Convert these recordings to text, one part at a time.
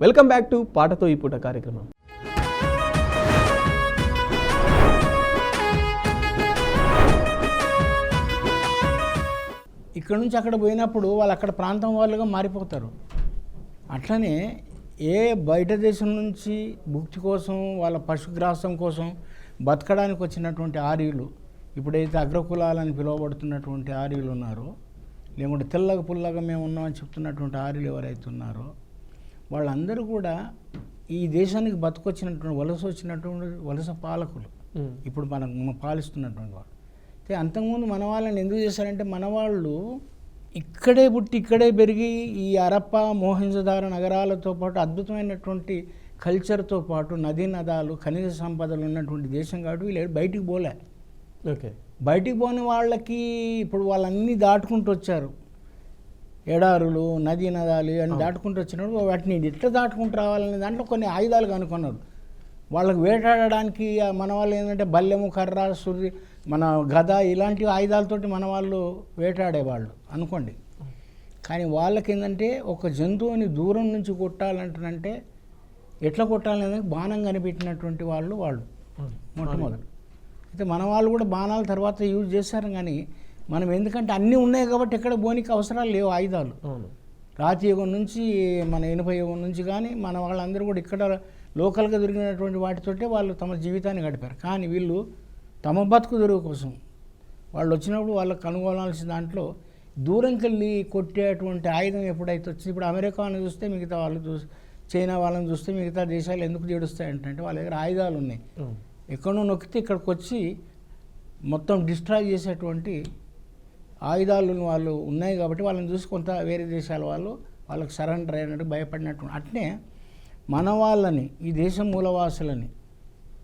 Welcome back to పాటతో ఈ పూట కార్యక్రమం. ఇక్కడ నుంచి అక్కడ పోయినప్పుడు వాళ్ళు అక్కడ ప్రాంతం వాళ్ళుగా మారిపోతారు. అట్లనే ఏ బయట దేశం నుంచి భుక్తి కోసం వాళ్ళ పశుగ్రాసం కోసం బతకడానికి వచ్చినటువంటి ఆర్యులు, ఇప్పుడైతే అగ్రకులాలని పిలువబడుతున్నటువంటి ఆర్యులు ఉన్నారో, లేకుంటే తెల్లగా పుల్లగా మేము ఉన్నామని చెప్తున్నటువంటి ఆర్యులు ఎవరైతే ఉన్నారో వాళ్ళందరూ కూడా ఈ దేశానికి బతుకొచ్చినటువంటి వలస పాలకులు. ఇప్పుడు మనం పాలిస్తున్నటువంటి వాళ్ళు అయితే అంతకుముందు మన వాళ్ళని ఎందుకు చేశారంటే, మన వాళ్ళు ఇక్కడే పుట్టి ఇక్కడే పెరిగి ఈ హరప్పా మోహెంజోదారో నగరాలతో పాటు అద్భుతమైనటువంటి కల్చర్తో పాటు నదీ నదాలు ఖనిజ సంపదలు ఉన్నటువంటి దేశం కాబట్టి వీళ్ళు బయటికి పోలే. ఓకే, బయటికి పోని వాళ్ళకి ఇప్పుడు వాళ్ళన్నీ దాటుకుంటూ వచ్చారు. ఎడారులు, నదీ నదాలు అని దాటుకుంటూ వచ్చినప్పుడు వాటిని ఎట్లా దాటుకుంటూ రావాలనే దాంట్లో కొన్ని ఆయుధాలు కనుక్కున్నారు. వాళ్ళకి వేటాడడానికి మన వాళ్ళు ఏంటంటే బల్లెము, కర్ర, సుర్రి, మన గద ఇలాంటి ఆయుధాలతోటి మన వాళ్ళు వేటాడేవాళ్ళు అనుకోండి. కానీ వాళ్ళకి ఏంటంటే ఒక జంతువుని దూరం నుంచి కొట్టాలంటే ఎట్లా కొట్టాలనేది బాణం కనిపెట్టినటువంటి వాళ్ళు మొట్టమొదటి. అయితే మన వాళ్ళు కూడా బాణాల తర్వాత యూజ్ చేశారు. కానీ మనం ఎందుకంటే అన్నీ ఉన్నాయి కాబట్టి ఎక్కడ బోనికి అవసరాలు లేవు ఆయుధాలు. రాతి యుగం నుంచి మన ఇనుప యుగం నుంచి కానీ మన వాళ్ళందరూ కూడా ఇక్కడ లోకల్గా దొరికినటువంటి వాటితోటే వాళ్ళు తమ జీవితాన్ని గడిపారు. కానీ వీళ్ళు తమ బతుకు దొరుకు కోసం వాళ్ళు వచ్చినప్పుడు వాళ్ళకి కనుగొనాల్సిన దాంట్లో దూరంకి వెళ్ళి కొట్టేటువంటి ఆయుధం ఎప్పుడైతే వచ్చింది, ఇప్పుడు అమెరికాను చూస్తే మిగతా వాళ్ళు చైనా వాళ్ళని చూస్తే మిగతా దేశాలు ఎందుకు జడుస్తాయంటే వాళ్ళ దగ్గర ఆయుధాలు ఉన్నాయి. ఎక్కడో నొక్కితే ఇక్కడికి వచ్చి మొత్తం డిస్ట్రాయ్ చేసేటువంటి ఆయుధాలు వాళ్ళు ఉన్నాయి కాబట్టి వాళ్ళని చూసి కొంత వేరే దేశాల వాళ్ళకి సరెండర్ అయినట్టు భయపడినట్టు. అట్నే మన వాళ్ళని, ఈ దేశం మూలవాసులని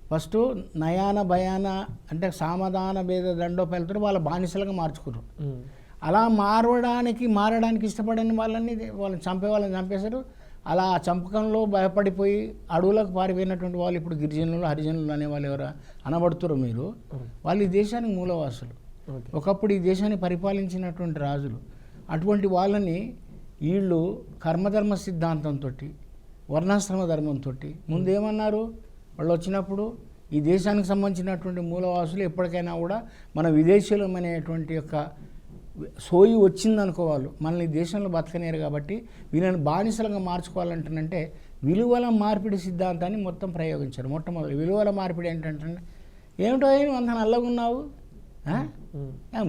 ఫస్ట్ నయాన భయాన అంటే సామధాన భేద దండోపాయాలతో వాళ్ళ బానిసలుగా మార్చుకున్నారు. అలా మారడానికి ఇష్టపడని వాళ్ళని వాళ్ళని చంపేశారు. అలా చంపకంలో భయపడిపోయి అడవులకు పారిపోయినటువంటి వాళ్ళు ఇప్పుడు గిరిజనులు, హరిజనులు అనే వాళ్ళు ఎవరు అనబడుతున్నారు మీరు, వాళ్ళు ఈ దేశానికి మూలవాసులు. ఒకప్పుడు ఈ దేశాన్ని పరిపాలించినటువంటి రాజులు. అటువంటి వాళ్ళని వీళ్ళు కర్మధర్మ సిద్ధాంతంతో, వర్ణాశ్రమ ధర్మంతో ముందేమన్నారు, వాళ్ళు వచ్చినప్పుడు ఈ దేశానికి సంబంధించినటువంటి మూలవాసులు ఎప్పటికైనా కూడా మన విదేశీయులం అనేటువంటి యొక్క సోయి వచ్చిందనుకోవాలి, మనల్ని దేశంలో బతకనేరు కాబట్టి వీళ్ళని బానిసలుగా మార్చుకోవాలంటే విలువల మార్పిడి సిద్ధాంతాన్ని మొత్తం ప్రయోగించారు. మొట్టమొదటి విలువల మార్పిడి ఏంటంటే, ఏమిటో అంత నల్లగా ఉన్నావు,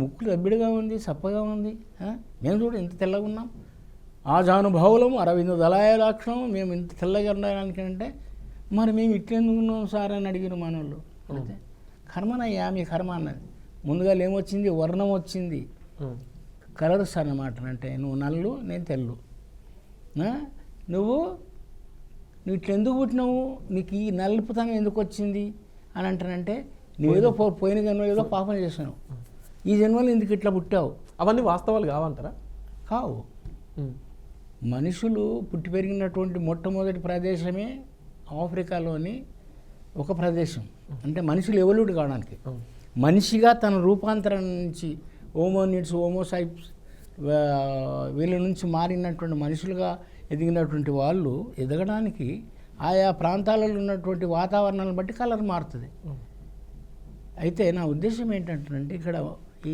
ముక్కు రబ్బిడిగా ఉంది, సప్పగా ఉంది, మేము చూడు ఇంత తెల్లగా ఉన్నాం, ఆజానుభావులం అరవింద దళాయ లక్షణం, మేము ఇంత తెల్లగా ఉండడానికి అంటే మరి మేము ఇట్లెందుకు ఉన్నాం సార్ అని అడిగిన మనోళ్ళు. అయితే కర్మనయ్యా మీ కర్మ అన్నది. ముందుగా ఏమొచ్చింది, వర్ణం వచ్చింది, కలర్స్ అన్నమాట. అంటే నువ్వు నల్లు, నేను తెల్లు, నువ్వు ఇట్లెందుకు పుట్టినావు, నీకు ఈ నలుపుతనం ఎందుకు వచ్చింది అని అంటానంటే, నువ్వేదో పోయిన జన్మలో ఏదో పాపం చేసినావు, ఈ జన్మలో ఎందుకు ఇట్లా పుట్టావు. అవన్నీ వాస్తవాలు కావంటారా? కావు. మనుషులు పుట్టి పెరిగినటువంటి మొట్టమొదటి ప్రదేశమే ఆఫ్రికాలోని ఒక ప్రదేశం. అంటే మనుషులు ఎవల్యూట్ కావడానికి, మనిషిగా తన రూపాంతరం నుంచి హోమోనిడ్స్, హోమోసైప్స్ వీళ్ళ నుంచి మారినటువంటి మనుషులుగా ఎదిగినటువంటి వాళ్ళు ఎదగడానికి ఆయా ప్రాంతాలలో ఉన్నటువంటి వాతావరణాలను బట్టి కలర్ మారుతుంది. అయితే నా ఉద్దేశం ఏంటంటే, ఇక్కడ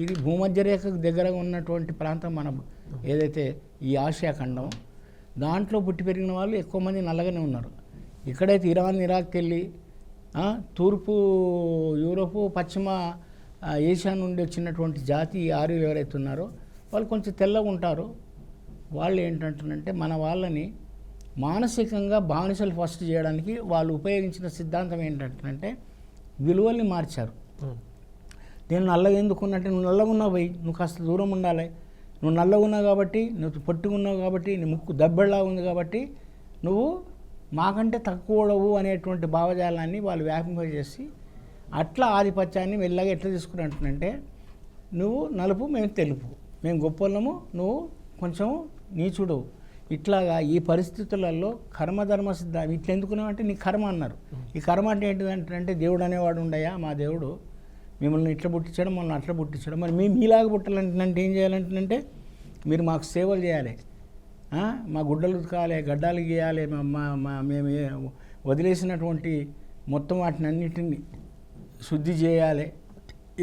ఇది భూమధ్యరేఖకు దగ్గరగా ఉన్నటువంటి ప్రాంతం మనం ఏదైతే ఈ ఆసియా ఖండం, దాంట్లో పుట్టి పెరిగిన వాళ్ళు ఎక్కువ మంది నల్లగానే ఉన్నారు. ఇక్కడైతే ఇరాన్, ఇరాక్ వెళ్ళి తూర్పు యూరోపు, పశ్చిమ ఏషియా నుండి వచ్చినటువంటి జాతి ఆర్యులు ఎవరైతే ఉన్నారో వాళ్ళు కొంచెం తెల్లగా ఉంటారు. వాళ్ళు ఏంటంటారంటే, మన వాళ్ళని మానసికంగా బానిసలు ఫస్ట్ చేయడానికి వాళ్ళు ఉపయోగించిన సిద్ధాంతం ఏంటంటే విలువల్ని మార్చారు. నేను నల్లగా ఎందుకున్నట్టే, నువ్వు నల్లగా ఉన్నావు పోయి, నువ్వు కాస్త దూరం ఉండాలి, నువ్వు నల్లగా ఉన్నావు కాబట్టి, నువ్వు పొట్టుకున్నావు కాబట్టి, నీ ముక్కు దబ్బెళ్ళగా ఉంది కాబట్టి నువ్వు మాకంటే తక్కువడవు అనేటువంటి భావజాలాన్ని వాళ్ళు వ్యాపింపజేసి అట్లా ఆధిపత్యాన్ని మెల్లగా ఎట్లా తీసుకున్నట్టుంటే, నువ్వు నలుపు, మేము తెలుపు, మేము గొప్పలము, నువ్వు కొంచెం నీచుడు. ఇట్లాగా ఈ పరిస్థితులలో కర్మధర్మ సిద్ధాంతం ఇట్లా ఎందుకున్నామంటే నీ కర్మ అన్నారు. ఈ కర్మ అంటే ఏంటిదంటే, దేవుడు అనేవాడు ఉండయా, మా దేవుడు మిమ్మల్ని ఇట్లా పుట్టించడం, మనల్ని అట్లా పుట్టించడం, మరి మేము మీలాగా పుట్టాలంటే ఏం చేయాలంటే మీరు మాకు సేవలు చేయాలి, మా గుడ్డలు ఉతకాలి, గడ్డాలు గీయాలి, మేము వదిలేసినటువంటి మొత్తం వాటిని అన్నిటిని శుద్ధి చేయాలి.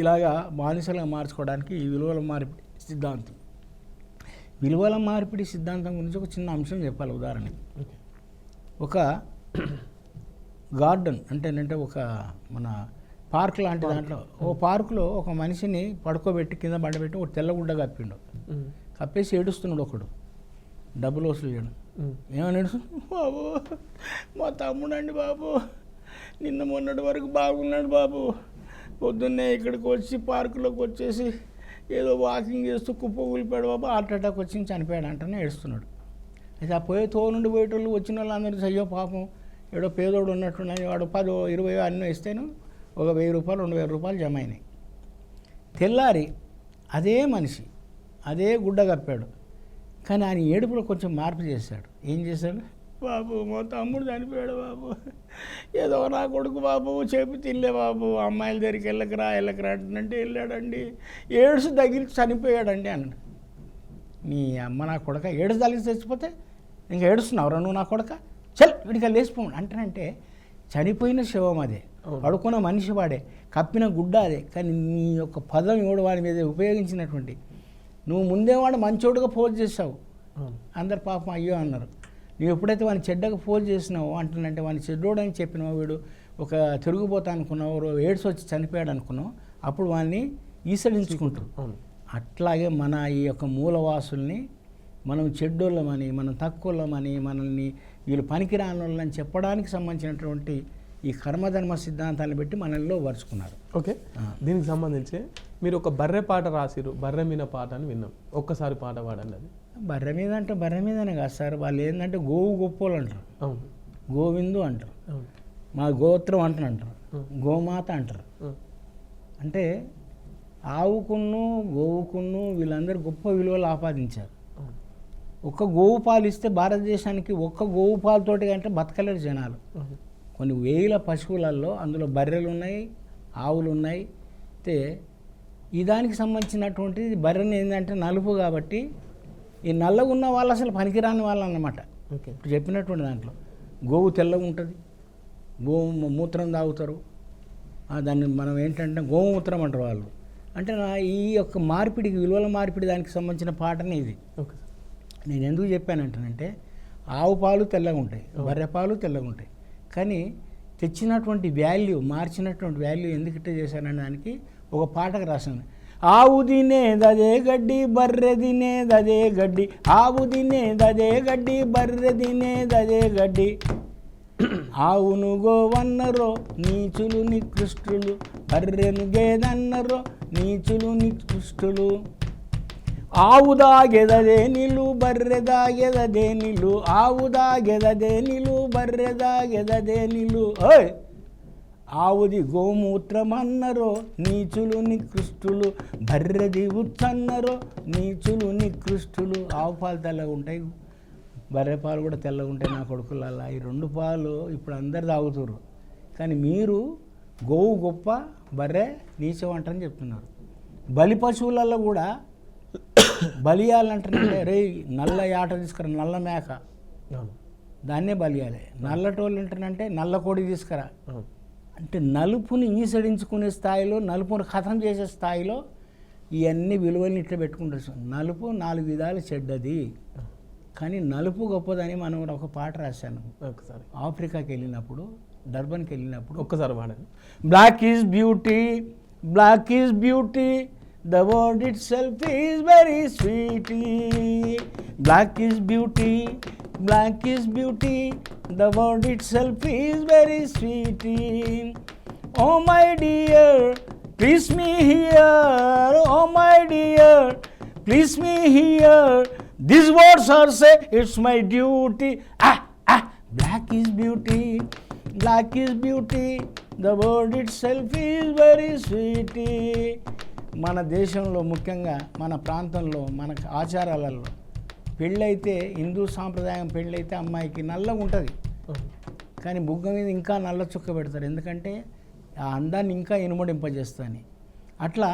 ఇలాగా బానిసలుగా మార్చుకోవడానికి ఈ విలువల మార్పిడి సిద్ధాంతం. విలువల మార్పిడి సిద్ధాంతం గురించి ఒక చిన్న అంశం చెప్పాలి. ఉదాహరణకి ఒక గార్డెన్ అంటే ఒక మన పార్క్ లాంటి దాంట్లో ఓ పార్కులో ఒక మనిషిని పడుకోబెట్టి కింద బండబెట్టి ఒక తెల్లగుడ్డ కప్పిండు. కప్పేసి ఏడుస్తున్నాడు ఒకడు, డబ్బులు వసూలు చేయడం. ఏమని ఏడుస్తున్నాడు? బాబు మా తమ్ముడండి బాబు, నిన్న మొన్నటి వరకు బాగున్నాడు బాబు, పొద్దున్నే ఇక్కడికి వచ్చి పార్కులోకి వచ్చేసి ఏదో వాకింగ్ చేస్తూ కుప్ప కూలిపోయాడు బాబు, హార్ట్ అటాక్ వచ్చి చనిపోయాడు అంటేనే ఏడుస్తున్నాడు. అయితే ఆ నుండి పోయేటోళ్ళు వచ్చిన వాళ్ళు అందరూ అయ్యో పాపం ఏడో పేదోడు ఉన్నట్టున్నాయి, వాడు 10, 20 అన్నీ ఇస్తేను ఒక 1000 రూపాయలు 2000 రూపాయలు జమ అయినాయి. తెల్లారి అదే మనిషి అదే గుడ్డ కప్పాడు, కానీ ఆయన ఏడుపులో కొంచెం మార్పు చేశాడు. ఏం చేశాడు? బాబు మా తమ్ముడు చనిపోయాడు బాబు, ఏదో నా కొడుకు బాబు చెప్పి తినలే బాబు, అమ్మాయిల దగ్గరికి వెళ్ళకరా అంటుందంటే వెళ్ళాడండి, ఏడుసు తగిలి చనిపోయాడండి అన్నాడు. నీ అమ్మ నా కొడక, ఏడుసు తగిలి చచ్చిపోతే ఇంకా ఏడుస్తున్నావురా నువ్వు నా కొడక, చల్ వీడికి లేచిపోండి అంటానంటే చనిపోయిన శవం అదే, పడుకున్న మనిషి వాడే, కప్పిన గుడ్డ అదే, కానీ నీ యొక్క పదం ఎవడు వాడి మీద ఉపయోగించినటువంటి, నువ్వు ముందే వాడు మంచోడుగా పోజ్ చేసావు, అందరు పాపం అయ్యో అన్నారు. నువ్వు ఎప్పుడైతే వాడిని చెడ్డగా పోజ్ చేసినావో అంటున్నంటే వాడిని చెడ్డోడని చెప్పినావు, వీడు ఒక తిరుగుపోతా అనుకున్నావు, ఏడ్స్ వచ్చి చనిపోయాడు అనుకున్నావు, అప్పుడు వాడిని ఈసడించుకుంటారు. అట్లాగే మన ఈ యొక్క మూలవాసుల్ని మనం చెడ్డోళ్ళమని, మనం తక్కువళ్ళమని, మనల్ని వీళ్ళు పనికిరాని వాళ్ళని చెప్పడానికి సంబంధించినటువంటి ఈ కర్మధర్మ సిద్ధాంతాన్ని బట్టి మనల్లో వరుచుకున్నారు. ఓకే, దీనికి సంబంధించి మీరు ఒక బర్రె పాట రాసిరు, బర్రె మీద పాట అని విన్నాం, ఒక్కసారి పాట పాడండి. అది బర్రె మీద అంటే బర్రె మీదనే కాదు సార్, వాళ్ళు ఏంటంటే గోవు గొప్పోళ్ళు అంటారు, గోవిందు అంటారు, మా గోత్రం అంటారు, గోమాత అంటారు. అంటే ఆవుకున్ను గోవుకున్ను వీళ్ళందరూ గొప్ప విలువలు ఆపాదించారు. ఒక్క గోవు పాలు ఇస్తే భారతదేశానికి ఒక్క గోవు పాలతోటి అంటే బతకలేరు జనాలు. కొన్ని వేల పశువులలో అందులో బర్రెలు ఉన్నాయి, ఆవులు ఉన్నాయి. అయితే ఈ దానికి సంబంధించినటువంటిది బర్రెని ఏంటంటే నలుపు కాబట్టి ఈ నల్లగా ఉన్న వాళ్ళు అసలు పనికిరాని వాళ్ళు అన్నమాట. ఇప్పుడు చెప్పినటువంటి దాంట్లో గోవు తెల్లగా ఉంటుంది, గోవు మూత్రం తాగుతారు, దాన్ని మనం ఏంటంటే గోమూత్రం అంటారు వాళ్ళు. అంటే ఈ యొక్క మార్పిడికి, విలువల మార్పిడి దానికి సంబంధించిన పాటనే ఇది. నేను ఎందుకు చెప్పానంటానంటే ఆవు పాలు తెల్లగా ఉంటాయి, బర్రె పాలు తెల్లగా ఉంటాయి, కానీ తెచ్చినటువంటి వాల్యూ, మార్చినటువంటి వాల్యూ ఎందుకు ఇట్లా చేశాననే దానికి ఒక పాటకు రాశాను. ఆవు తినేదదే గడ్డి, బర్రె తినేదదే గడ్డి, ఆవు తినేదదే గడ్డి, బర్రె తినేదదే గడ్డి, ఆవును గోవన్నరో నీచులు నికృష్టులు, బర్రెను గేదన్నరో నీచులు నికృష్టులు, ఆవు దాగెదదే నీళ్ళు, బర్రె దాగెదదే నీళ్ళు, ఆవు దాగెదదే నీళ్ళు, బర్రె దాగెదదే నీళ్ళు, ఓయ్ ఆవుది గోమూత్రమన్నరో నీచులు నికృష్టులు, బర్రెది ఉచ్చన్నరో నీచులు నికృష్టులు. ఆవు పాలు తెల్లగా ఉంటాయి, బర్రె పాలు కూడా తెల్లగా ఉంటాయి నా కొడుకులల్లా. ఈ రెండు పాలు ఇప్పుడు అందరు తాగుతున్నారు, కానీ మీరు గోవు గొప్ప బర్రె నీచం అంటని చెప్తున్నారు. బలి పశువులలో కూడా బలియాలంటే రే నల్ల యాట తీసుకురా, నల్ల మేక దాన్నే బలియాలి, నల్లటోళ్ళు ఏంటంటే నల్ల కోడి తీసుకురా అంటే నలుపుని ఈసడించుకునే స్థాయిలో, నలుపుని ఖతం చేసే స్థాయిలో ఇవన్నీ విలువల్ని ఇట్లా పెట్టుకుంటారు. నలుపు 4 విధాలు చెడ్డది, కానీ నలుపు గొప్పదని మనం ఒక పాట రాశాను ఒకసారి. ఆఫ్రికాకి వెళ్ళినప్పుడు, డర్బన్కి వెళ్ళినప్పుడు ఒక్కసారి పాడాను. Black is beauty, black is beauty, the word itself is very sweet. Black is beauty, black is beauty, the word itself is very sweet. Oh my dear, please me here, oh my dear, please me here, these words are say it's my duty. Black is beauty, black is beauty, the word itself is very sweet. మన దేశంలో ముఖ్యంగా మన ప్రాంతంలో మన ఆచారాలలో పెళ్ళైతే, హిందూ సాంప్రదాయం పెళ్ళైతే అమ్మాయికి నల్లగా ఉంటుంది, కానీ బుగ్గ మీద ఇంకా నల్ల చుక్క పెడతారు, ఎందుకంటే ఆ అందాన్ని ఇంకా ఇనుమడింపజేస్తాని. అట్లా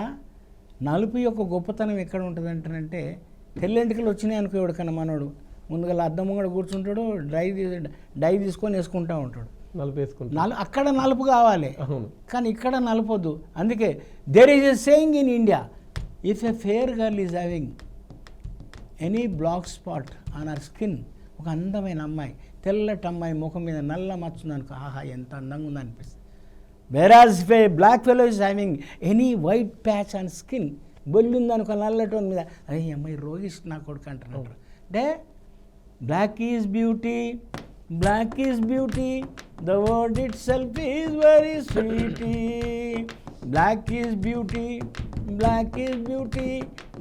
నలుపు యొక్క గొప్పతనం ఎక్కడ ఉంటుంది అంటారంటే, తెల్లెంటికలు వచ్చినాయి అనుకో ఎవడికన్నా మనోడు, ముందుగా అద్దం ముంగడ కూర్చుంటాడు, డై తీసుకొని వేసుకుంటూ ఉంటాడు. నలుపు వేసుకుంటారు. అక్కడ నలుపు కావాలి, అవును. కానీ ఇక్కడ నలుపొద్దు. అందుకే there is a saying in India, if a fair girl is having any black spot on our skin, ఒక అందమైన అమ్మాయి, తెల్లటి అమ్మాయి ముఖం మీద నల్ల మచ్చుందనుకో, ఆహా ఎంత అందంగా ఉందనిపిస్తుంది. Whereas black fellow is having any white patch on skin, బొల్లుందనుకో నల్లటోన్ మీద, అరే అమ్మాయి రోగిష్ నా కొడుకు అంటున్నారు. అంటే black is beauty, black is beauty, the word itself is very sweety. Black is beauty, black is beauty,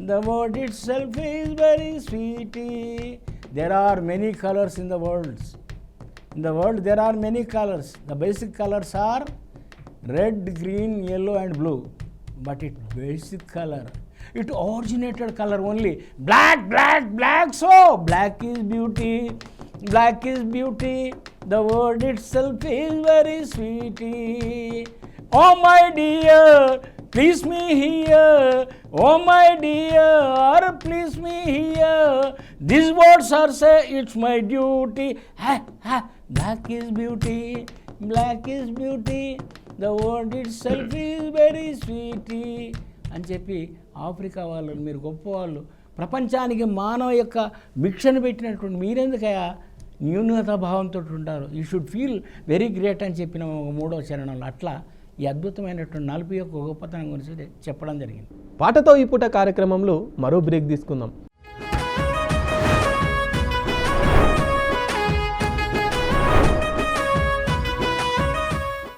the word itself is very sweety. There are many colors in the world. In the world there are many colors. The basic colors are red, green, yellow and blue. But it basic color, it originated color only black, black, black. So black is beauty, black is beauty, the word itself is very sweety. Oh my dear, please me here, oh my dear, please me here. These words are say it's my duty. Ha ha. Black is beauty, black is beauty, the word itself is very sweety. అని చెప్పి Africa వాళ్ళు మీరు గొప్పవాళ్ళు, ప్రపంచానికి మానవ యొక్క భిక్షను పెట్టినటువంటి మీరెందుకయా న్యూనతా భావంతో ఉంటారు? You should feel very great అని చెప్పిన 3వ చరణంలో. అట్లా ఈ అద్భుతమైనటువంటి నలుపు యొక్క గొప్పతనం గురించి చెప్పడం జరిగింది. పాటతో ఈ పూట కార్యక్రమంలో మరో బ్రేక్ తీసుకుందాం.